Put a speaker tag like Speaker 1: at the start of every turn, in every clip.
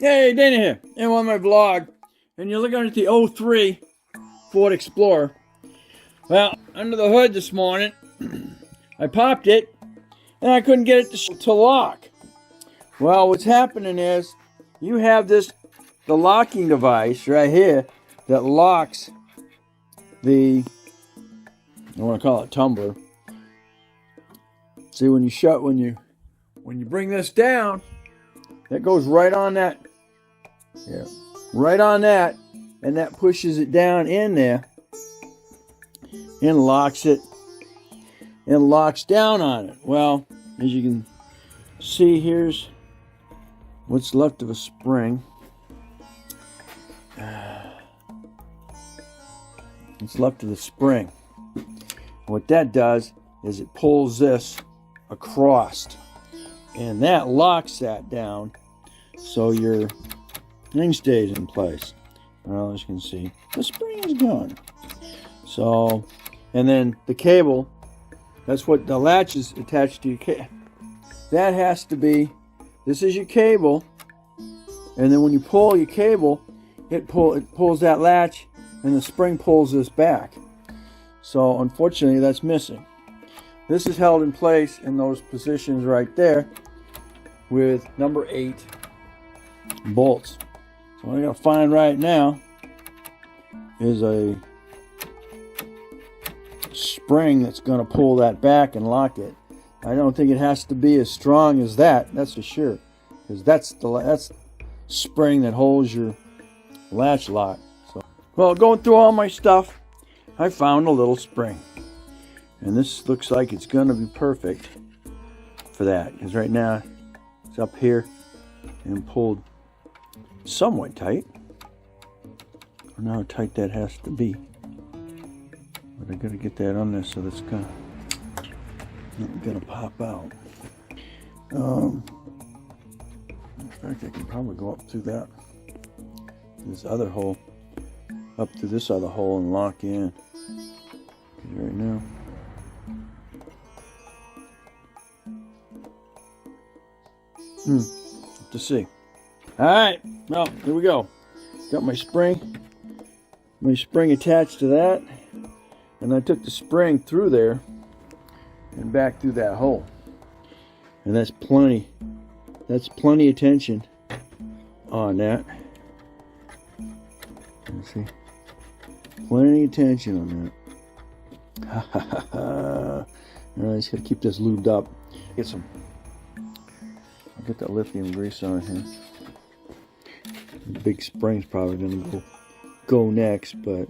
Speaker 1: Hey, Dana here, and on my vlog, and you're looking at the '03 Ford Explorer. Well, under the hood this morning, I popped it, and I couldn't get it to lock. Well, what's happening is, you have the locking device right here that locks the, I want to call it tumbler. See, when you bring this down, that goes right on that. Yeah, right on that, and that pushes it down in there and locks it and locks down on it. Well, as you can see, here's what's left of a spring. It's left of the spring. What that does is it pulls this across, and that locks that down so your thing stays in place. Well, as you can see, the spring is gone. So, and then the cable, that's what the latch is attached to your cable. That has to be, this is your cable, and then when you pull your cable, it pulls that latch, and the spring pulls this back. So, unfortunately, that's missing. This is held in place in those positions right there with number 8 bolts. So what I gotta find right now is a spring that's gonna pull that back and lock it. I don't think it has to be as strong as that, that's for sure, because that's spring that holds your latch lock. So, well, going through all my stuff, I found a little spring, and this looks like it's gonna be perfect for that, because right now it's up here and pulled somewhat tight. I don't know how tight that has to be, but I gotta get that on there so that's not gonna pop out. In fact, I can probably go up through this other hole, up through this other hole and lock in right now. Have to see. Alright, well, here we go. Got my spring attached to that, and I took the spring through there and back through that hole. And that's plenty of tension on that. Let's see. Plenty of tension on that. I just gotta keep this lubed up. I'll get that lithium grease on here. The big spring's probably gonna go next, but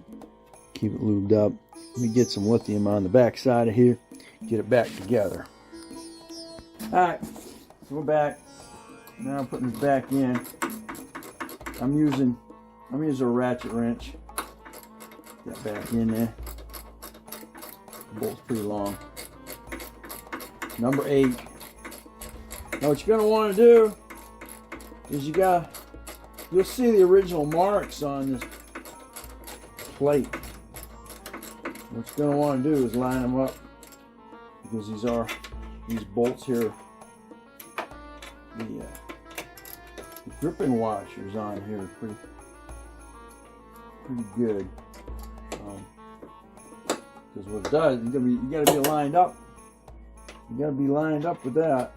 Speaker 1: keep it lubed up. Let me get some lithium on the back side of here, get it back together. Alright, so we're back. Now I'm putting this back in. I'm using a ratchet wrench. Get that back in there. The bolt's pretty long. Number 8. Now what you're gonna want to do is you'll see the original marks on this plate. What you're going to want to do is line them up, because these bolts here, the gripping washers on here are pretty good. Because what it does, you got to be lined up. You got to be lined up with that.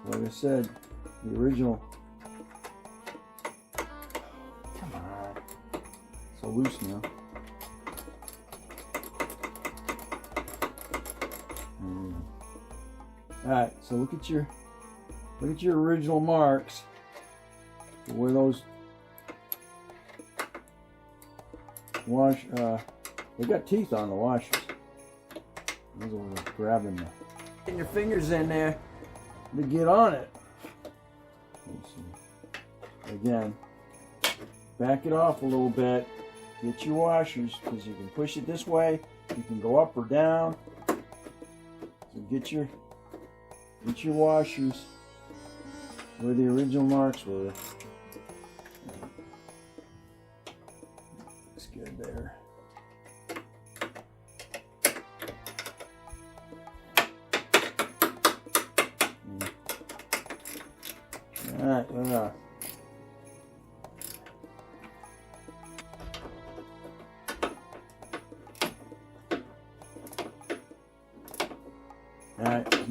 Speaker 1: Like I said, the original. Come on, so loose now. Alright, so look at your original marks where those they got teeth on the washers. Those are grabbing them. Getting your fingers in there to get on it. Let's see. Again, back it off a little bit. Get your washers, because you can push it this way. You can go up or down. So get your washers where the original marks were. Looks good there. Alright,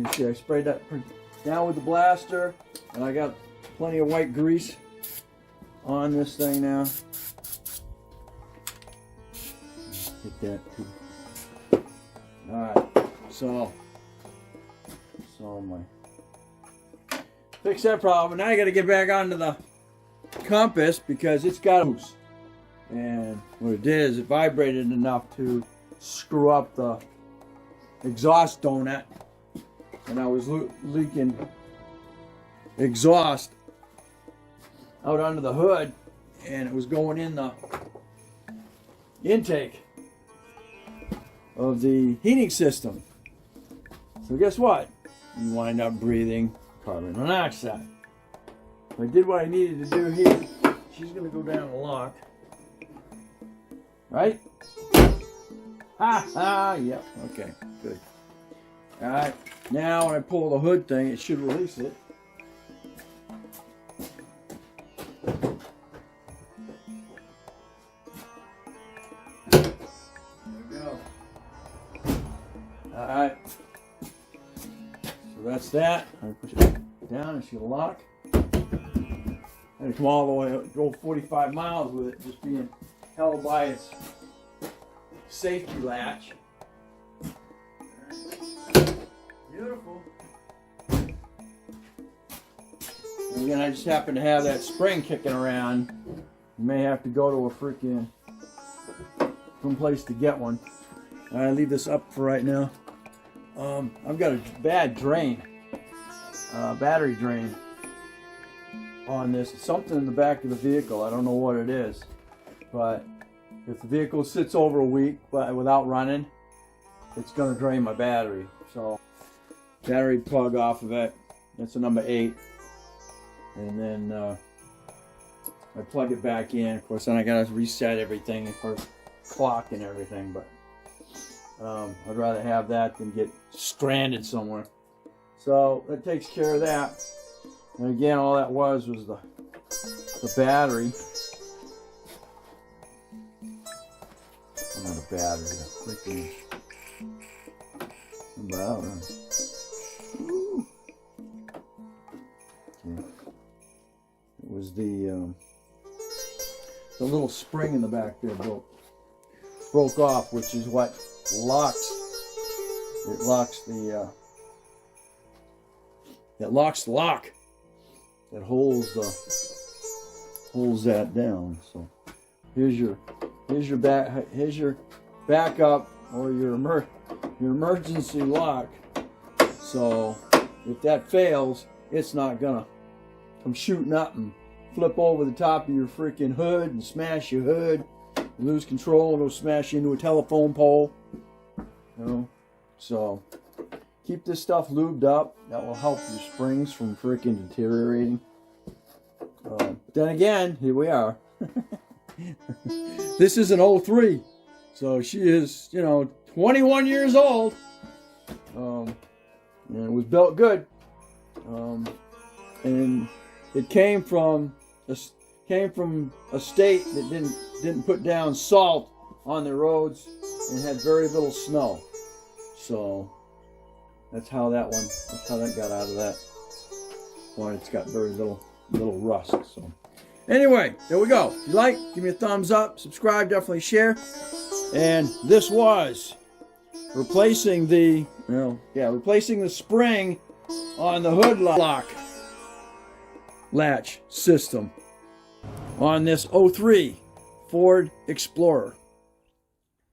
Speaker 1: You see, I sprayed that down with the blaster, and I got plenty of white grease on this thing now. Hit that too. Alright, so my fix that problem. Now I got to get back onto the compass because it's got loose. And what it did is it vibrated enough to screw up the exhaust donut, and I was leaking exhaust out under the hood, and it was going in the intake of the heating system. So guess what? You wind up breathing carbon monoxide. I did what I needed to do here. She's going to go down the lock. Right? Ha ha! Yep. Okay. Good. Alright. Now when I pull the hood thing, it should release it. There we go. Alright. So that's that. I push it down and she'll lock. And come all the way, go 45 miles with it, just being held by its safety latch. Beautiful. And again, I just happen to have that spring kicking around. You may have to go to a freaking some place to get one. I leave this up for right now. I've got a bad drain, battery drain on this. It's something in the back of the vehicle. I don't know what it is, but if the vehicle sits over a week without running, it's going to drain my battery. So battery plug off of it. That's a number 8, and then I plug it back in. Of course, then I got to reset everything, of course, clock and everything. But I'd rather have that than get stranded somewhere. So that takes care of that. And again, all that was the battery. Not a battery, a freaking about. Okay. It was the little spring in the back there broke off, which is what locks. It locks the lock. That holds that down. So here's your backup or your emergency lock. So if that fails, it's not gonna come shooting up and flip over the top of your freaking hood and smash your hood, and lose control, and it'll smash into a telephone pole. You know, so keep this stuff lubed up. That will help your springs from freaking deteriorating. Then again, here we are. This is an 03, so she is, 21 years old. And it was built good. And it came from a state that didn't put down salt on their roads and had very little snow. So that's how that got out of that. Why it's got very little rust. So anyway, there we go. If you like, give me a thumbs up, subscribe, definitely share. And this was replacing the spring on the hood lock latch system on this 03 Ford Explorer.